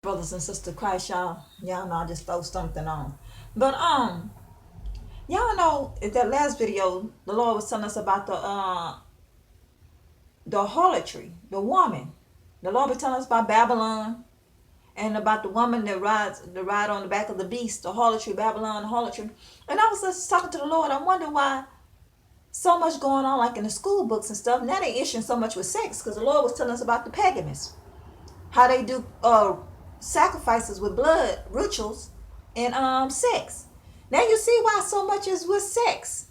Brothers and sisters Christ, y'all know I just throw something on. But y'all know in that last video, the Lord was telling us about the harlotry, the woman. The Lord was telling us about Babylon and about the woman that ride on the back of the beast, the harlotry, Babylon, the harlotry. And I was just talking to the Lord. I'm wondering why so much going on, like in the school books and stuff. Now they issuing so much with sex, because the Lord was telling us about the pagans, how they do sacrifices with blood rituals and sex. Now you see why so much is with sex.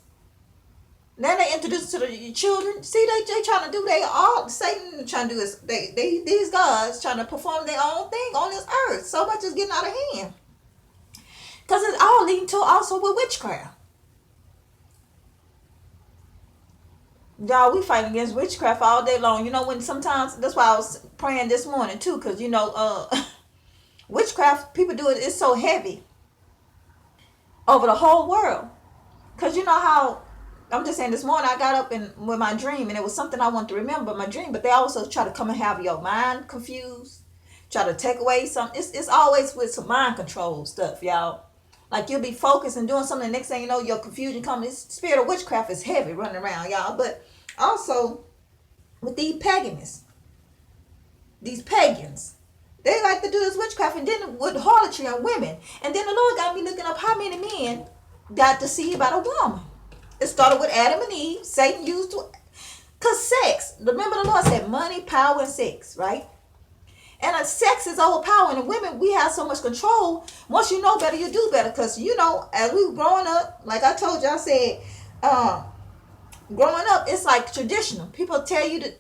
Now they introduce it to the children. See, they trying to do they all Satan trying to do is they these gods trying to perform their own thing on this earth. So much is getting out of hand because it's all leading to also with witchcraft. Y'all, we fight against witchcraft all day long. You know, when sometimes that's why I was praying this morning too, because witchcraft, people do it, it's so heavy over the whole world. Because you know how, I'm just saying, this morning I got up and with my dream, and it was something I want to remember, my dream, but they also try to come and have your mind confused, try to take away something. It's always with some mind control stuff, y'all. Like you'll be focused and doing something, the next thing you know, your confusion comes. This spirit of witchcraft is heavy running around, y'all. But also with these pagans, they like to do this witchcraft, and then with harlotry on women. And then the Lord got me looking up how many men got deceived by a woman. It started with Adam and Eve. Satan used to, because sex, remember the Lord said money, power, and sex, right? And sex is overpowering. And women, we have so much control. Once you know better, you do better. Because, as we were growing up, like I told you, I said, growing up, it's like traditional. People tell you to,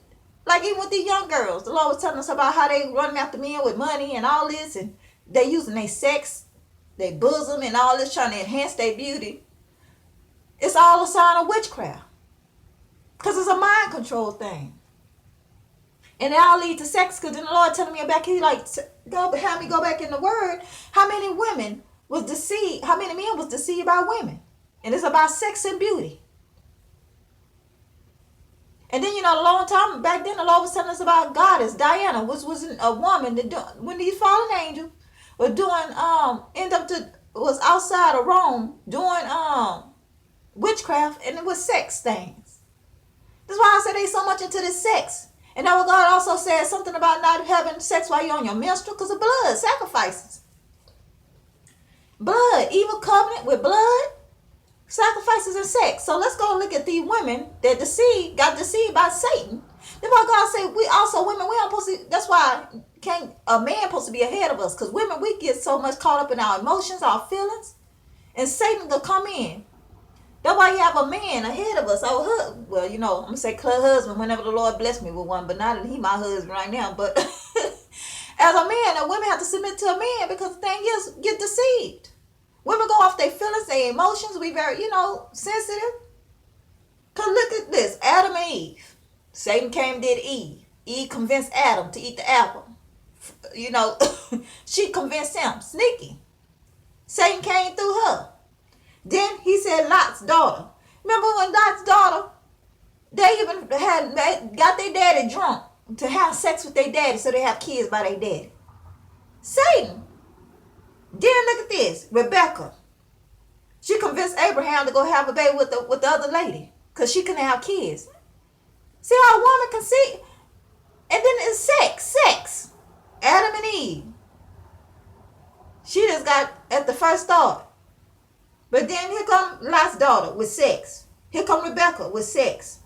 like even with the young girls, the Lord was telling us about how they running after men with money and all this, and they using their sex, their bosom, and all this, trying to enhance their beauty. It's all a sign of witchcraft, because it's a mind control thing, and it all lead to sex. Because then the Lord telling me back, He like have me go back in the Word. How many women was deceived? How many men was deceived by women? And it's about sex and beauty. And then, a long time back then, the Lord was telling us about goddess Diana, which was a woman that when these fallen angels were doing, was outside of Rome doing witchcraft, and it was sex things. That's why I said they so much into this sex. And now God also said something about not having sex while you're on your menstrual because of blood sacrifices. Blood, evil covenant with blood. Sacrifices and sex. So let's go look at the women that got deceived by Satan. That's why God said we also women, we don't supposed to, that's why can't a man supposed to be ahead of us, because women, we get so much caught up in our emotions, our feelings, and Satan will come in. That's why you have a man ahead of us. I'm gonna say husband whenever the Lord bless me with one, but not that he my husband right now. But as a man, a women have to submit to a man, because the thing is, get deceived. Women go off their feelings, their emotions. We very, sensitive. Because look at this. Adam and Eve. Satan came and did Eve. Eve convinced Adam to eat the apple. She convinced him. Sneaky. Satan came through her. Then he said Lot's daughter. Remember when Lot's daughter, they even got their daddy drunk to have sex with their daddy so they have kids by their daddy. Satan. Then look at this, Rebecca. She convinced Abraham to go have a baby with the other lady, because she couldn't have kids. See how a woman can see? And then it's sex. Adam and Eve. She just got at the first start. But then here come Lot's daughter with sex. Here come Rebecca with sex.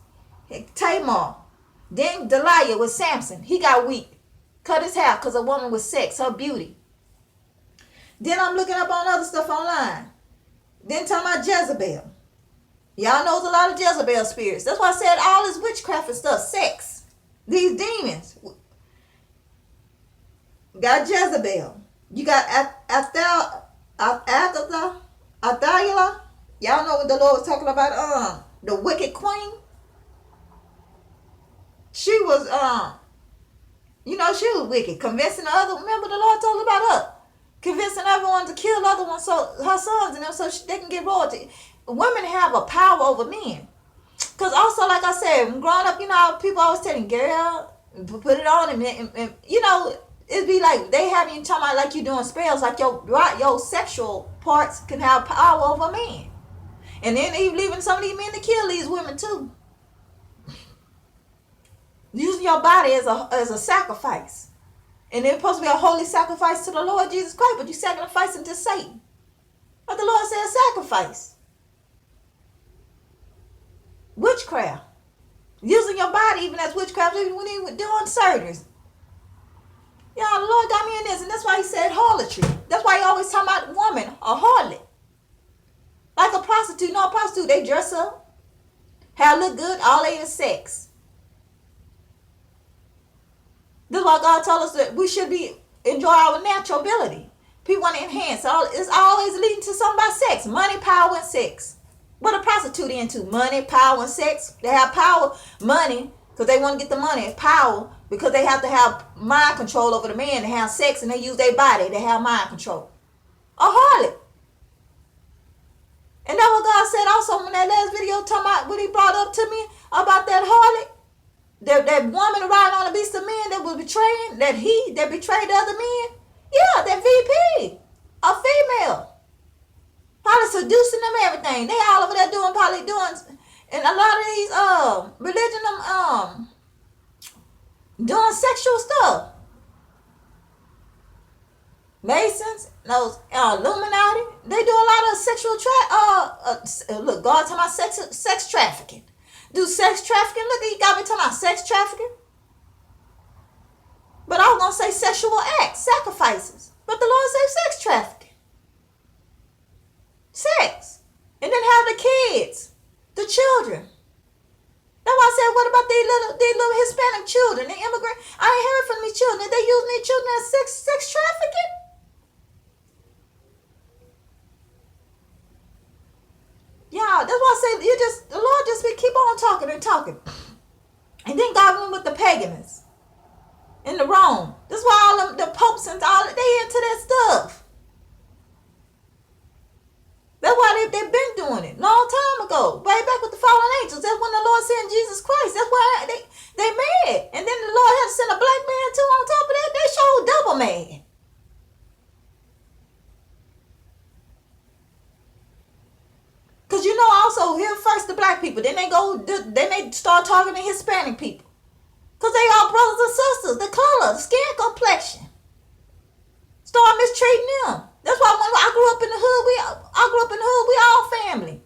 Tamar. Then Delilah with Samson. He got weak. Cut his hair because a woman with sex, her beauty. Then I'm looking up on other stuff online. Then talking about Jezebel. Y'all knows a lot of Jezebel spirits. That's why I said all this witchcraft and stuff, sex. These demons. Got Jezebel. You got Athaliah. Y'all know what the Lord was talking about. The wicked queen. She was she was wicked. Convincing the other. Remember the Lord told about her. Convincing everyone to kill other ones, so her sons and them, so they can get royalty. Women have a power over men. Because also, like I said, when growing up, people always telling, girl, put it on, and It'd be like they having you talking about like you doing spells, like your sexual parts can have power over men. And then they leaving some of these men to kill these women too. Using your body as a sacrifice. And it's supposed to be a holy sacrifice to the Lord Jesus Christ, but you sacrificing to Satan. But the Lord said sacrifice. Witchcraft. Using your body even as witchcraft, even when he was doing surgeries. Yeah, the Lord got me in this, and that's why he said harlotry. That's why he always talking about woman, a harlot. Like a prostitute. No, a prostitute, they dress up, hair look good, all they is sex. This is why God told us that we should enjoy our natural ability. People want to enhance. It's always leading to something about sex. Money, power, and sex. What a prostitute into? Money, power, and sex. They have power, money, because they want to get the money. Power, because they have to have mind control over the man. They have sex and they use their body. They have mind control. A harlot. And that's what God said also in that last video, talking about when he brought up to me about that harlot. That woman riding on the beast of men that was betraying, that betrayed the other men. Yeah, that VP, a female. Probably seducing them, everything. They all over there probably doing, and a lot of these religion doing sexual stuff. Masons, those Illuminati, they do a lot of sexual look, God talking about sex trafficking. Do sex trafficking? Look, he got me talking about sex trafficking. But I was going to say sexual acts, sacrifices. But the Lord said sex trafficking. Sex. And then have the kids, the children. That's why I said, what about these little Hispanic children, the immigrant? I ain't heard from these children. They using their children as sex trafficking? Yeah, that's why I say the Lord just keep on talking and talking. And then God went with the pagans in the Rome. That's why all the popes and all they into that stuff. That's why they've been doing it long time ago, way back with the fallen angels. That's when the Lord sent Jesus Christ. That's why they mad. And then the Lord had to send a black man too on top of that. They showed double mad. Because you know also here first the black people, then they start talking to Hispanic people. Because they all brothers and sisters, the color, the skin complexion. Start mistreating them. That's why when I grew up in the hood, we all family.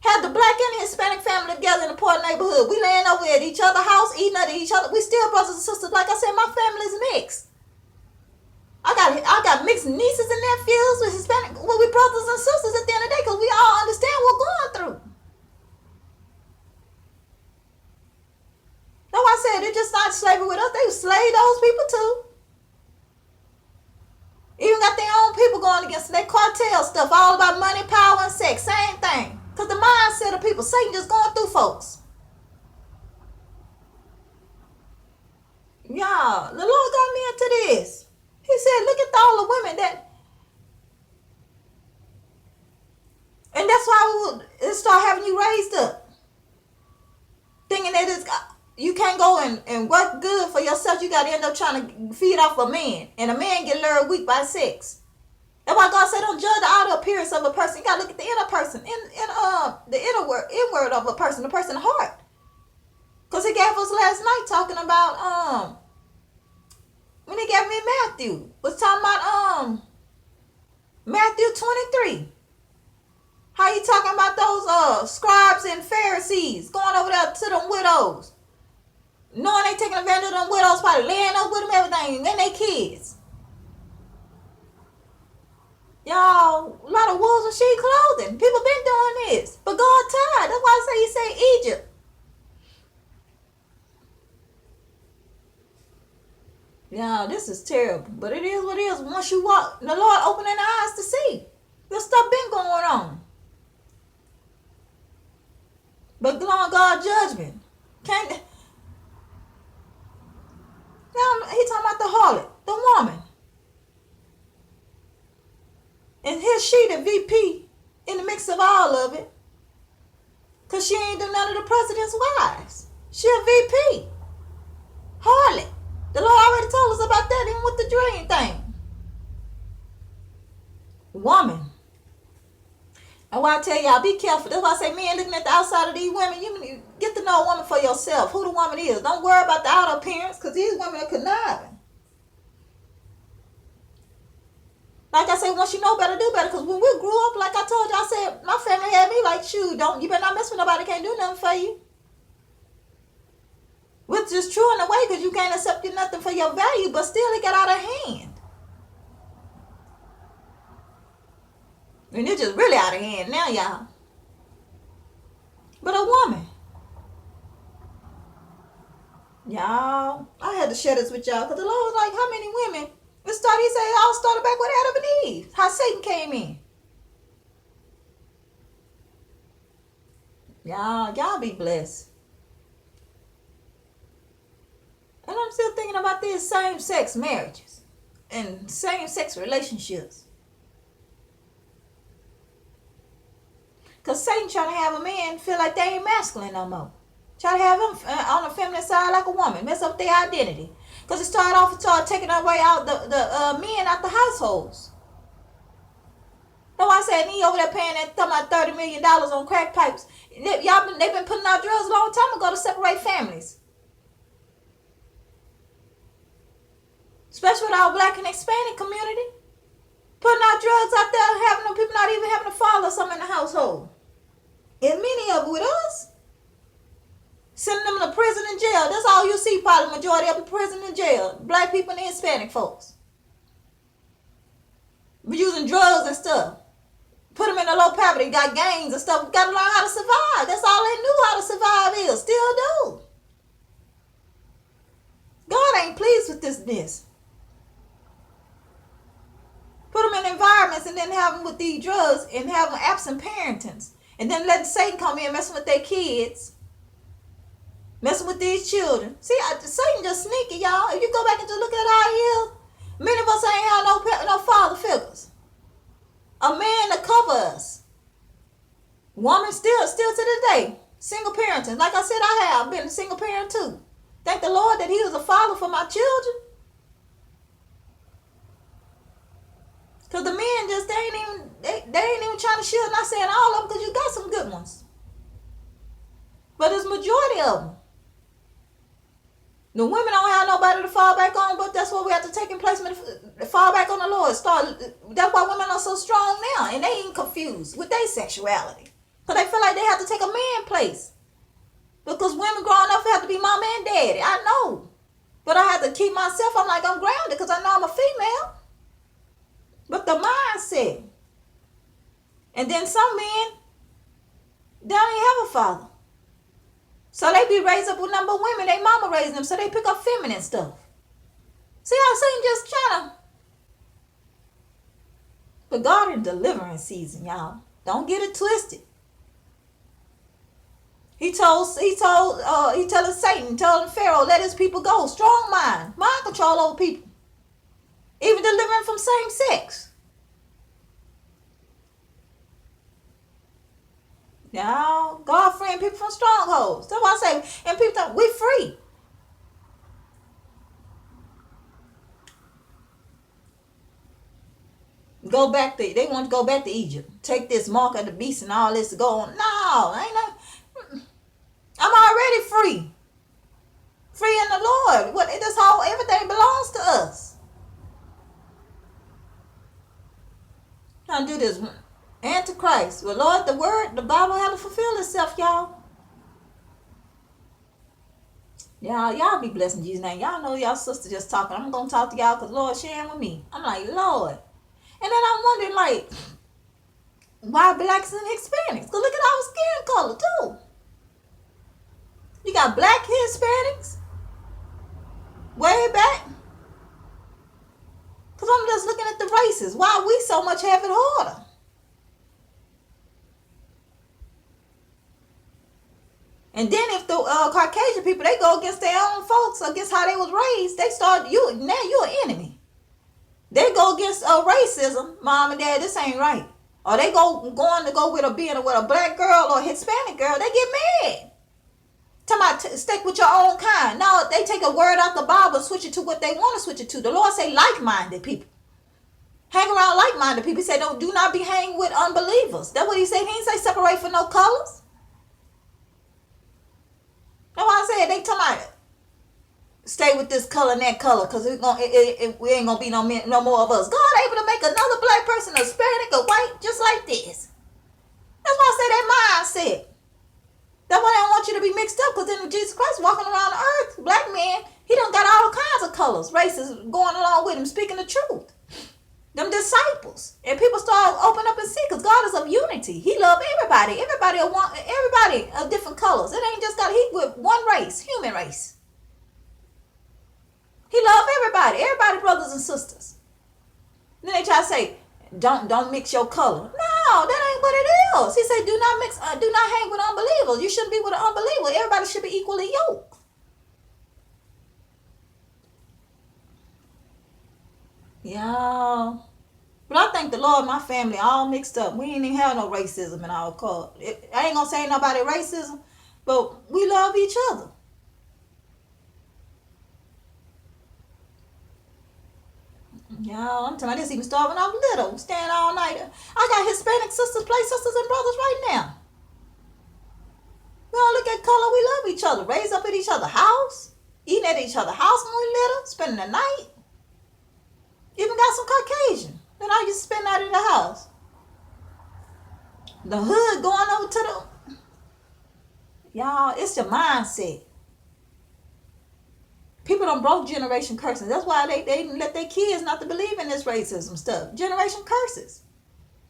Had the black and the Hispanic family together in the poor neighborhood. We laying over at each other's house, eating at each other. We still brothers and sisters. Like I said, my family's mixed. I got mixed nieces and nephews with Hispanic. Well, we brothers and sisters at the end of the day because we all understand what we're going through. That's why I said it's just not slavery with us. They slave those people too. Even got their own people going against their cartel stuff, all about money, power, and sex. Same thing. Because the mindset of people, Satan just going through folks. Yeah, the Lord got me into this. He said, look at all the women and that's why it start having you raised up. Thinking that you can't go and work good for yourself. You got to end up trying to feed off a man. And a man get lured weak by sex. That's why God said don't judge the outer appearance of a person. You got to look at the inner person. The inward of a person, the person's heart. Because he gave us last night talking about, when he gave me Matthew, was talking about Matthew 23. How you talking about those scribes and Pharisees going over there to them widows, knowing they taking advantage of them widows, probably laying up with them, everything, and they kids. Y'all, a lot of wolves in sheep clothing. People been doing this, but God tired. That's why I say he said Egypt. Yeah, this is terrible, but it is what it is. Once you walk, the Lord opening the eyes to see. This stuff been going on. But on God's judgment. Now he talking about the harlot, the woman. And here's she the VP in the mix of all of it. Because she ain't do none of the president's wives. She a VP. Harlot. The Lord already told us about that even with the dream thing. Woman. And why I tell y'all, be careful. That's why I say men looking at the outside of these women, you get to know a woman for yourself, who the woman is. Don't worry about the outer appearance, because these women are conniving. Like I said, once you know better, do better. Because when we grew up, like I told you, I said, my family had me like, shoot, you better not mess with nobody, can't do nothing for you. Which is true in a way, because you can't accept you nothing for your value, but still it got out of hand. And it's just really out of hand now, y'all. But a woman. Y'all, I had to share this with y'all, because the Lord was like, how many women? He said it all started back with Adam and Eve. How Satan came in. Y'all be blessed. And I'm still thinking about these same-sex marriages and same-sex relationships. Because Satan trying to have a man feel like they ain't masculine no more. Try to have them on the feminine side like a woman. Mess up their identity. Because it started taking away out the men out the households. That's why I said, he over there paying that, talking about $30 million on crack pipes. They've been putting out drugs a long time ago to separate families. Especially with our black and Hispanic community. Putting out drugs out there, having them people not even having a father or something in the household. And many of them with us. Sending them to prison and jail. That's all you see, probably majority of them prison and jail. Black people and Hispanic folks. We're using drugs and stuff. Put them in a low poverty, got gangs and stuff. Got to learn how to survive. That's all they knew how to survive is. Still do. God ain't pleased with this. Put them in environments and then have them with these drugs and have them absent parentings. And then letting Satan come in messing with their kids. Messing with these children. See, Satan just sneaky, y'all. If you go back and just look at our years, many of us ain't had no father figures. A man to cover us. Woman still to this day. Single parenting. Like I said, I have been a single parent too. Thank the Lord that he was a father for my children. Because the men just, they ain't even trying to shield. Not saying all of them, because you got some good ones. But it's majority of them. The women don't have nobody to fall back on, but that's what we have to take in place, to fall back on the Lord. That's why women are so strong now, and they ain't confused with their sexuality. Because they feel like they have to take a man place. Because women growing up have to be mama and daddy. I know. But I have to keep myself, I'm grounded because I know I'm a female. But the mindset. And then some men, they don't even have a father. So they be raised up with number of women. They mama raised them, so they pick up feminine stuff. See how Satan just trying to. But God in deliverance season, y'all. Don't get it twisted. He telling Satan, telling Pharaoh, let his people go. Strong mind control over people. Even delivering from same sex. Y'all, God freeing people from strongholds. That's why I say, and people think we free. They want to go back to Egypt. Take this mark of the beast and all this to go on. No, I'm already free. Free in the Lord. Everything belongs to us. Trying to do this Antichrist. Well, Lord, the Bible had to fulfill itself, y'all. Y'all be blessed in Jesus' name. Y'all know y'all sister just talking. I'm going to talk to y'all because Lord sharing with me. I'm like, Lord. And then I'm wondering, why blacks and Hispanics? Because look at our skin color, too. You got black Hispanics way back. Because I'm just looking at the races. Why we so much have it harder? And then if the Caucasian people, they go against their own folks, against how they was raised, they start, you're an enemy. They go against racism. Mom and dad, this ain't right. Or they going to go with being with a black girl or a Hispanic girl, they get mad. Talking about stick with your own kind. No, they take a word out the Bible and switch it to what they want to switch it to. The Lord say like-minded people. Hang around like-minded people. He said, do not be hanging with unbelievers. That's what he said. He didn't say separate for no colors. That's why I said they talking about stay with this color and that color because we ain't gonna be no more of us. God able to make another black person a Hispanic or white just like this. That's why I say that mindset. That's why I don't want you to be mixed up, because then Jesus Christ walking around the earth, black man, he done got all kinds of colors, races going along with him, speaking the truth. Them disciples. And people start open up and see, because God is of unity. He loves everybody. Everybody of different colors. It ain't just got he with one race, human race. He loves everybody brothers and sisters. Then they try to say, don't mix your color. No, that ain't what it is. He said, do not hang with unbelievers. You shouldn't be with an unbeliever. Everybody should be equally yoked. Yeah. But I thank the Lord, my family all mixed up. We ain't even have no racism in our cult. I ain't gonna say nobody racism, but we love each other. Yeah, I'm telling you, this even started when I was little, staying all night. I got Hispanic sisters, play sisters and brothers right now. We don't look at color, we love each other. Raised up at each other's house, eating at each other's house when we little, spending the night. Even got some Caucasian that I used to spend out in the house. The hood going over to the... Y'all, it's your mindset. People done broke generation curses. That's why they let their kids not to believe in this racism stuff. Generation curses.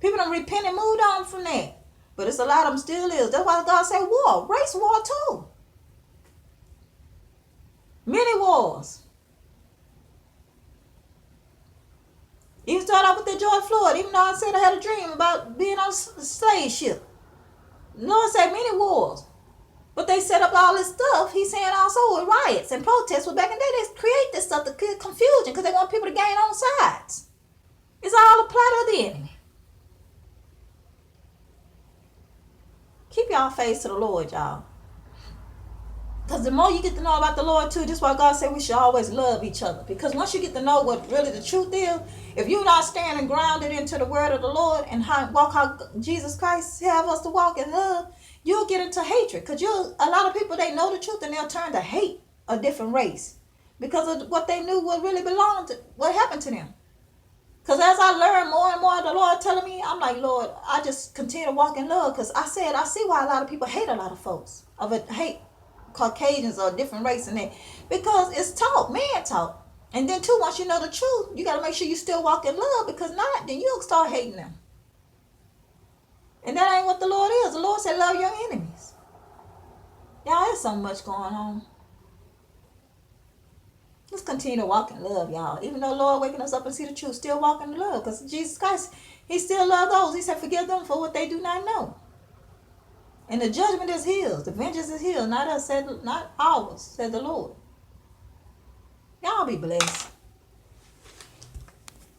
People done repent and moved on from that. But it's a lot of them still is. That's why God say war. Race war too. Many wars. Even started off with that George Floyd. Even though I said I had a dream about being on a slave ship. The Lord said many wars. But they set up all this stuff. He's saying also with riots and protests. Well, back in the day, they create this stuff to create confusion because they want people to gain on sides. It's all a plot of the enemy. Keep y'all face to the Lord, y'all. Because the more you get to know about the Lord too, this is why God said we should always love each other. Because once you get to know what really the truth is, if you're not standing grounded into the word of the Lord and walk how Jesus Christ have us to walk in love, you'll get into hatred. Because a lot of people, they know the truth and they'll turn to hate a different race because of what they knew what really belonged to, what happened to them. Because as I learn more and more, the Lord telling me, I'm like, Lord, I just continue to walk in love. Because I see why a lot of people hate a lot of folks. Hate Caucasians or different race and that. Because it's taught, man taught. And then too, once you know the truth, you got to make sure you still walk in love. Because not, then you'll start hating them. And that ain't what the Lord is. The Lord said, love your enemies. Y'all, there's so much going on. Let's continue to walk in love, y'all. Even though the Lord waking us up and see the truth, still walk in love. Because Jesus Christ, he still loved those. He said, forgive them for what they do not know. And the judgment is his. The vengeance is his. Not us, not ours, said the Lord. Y'all be blessed.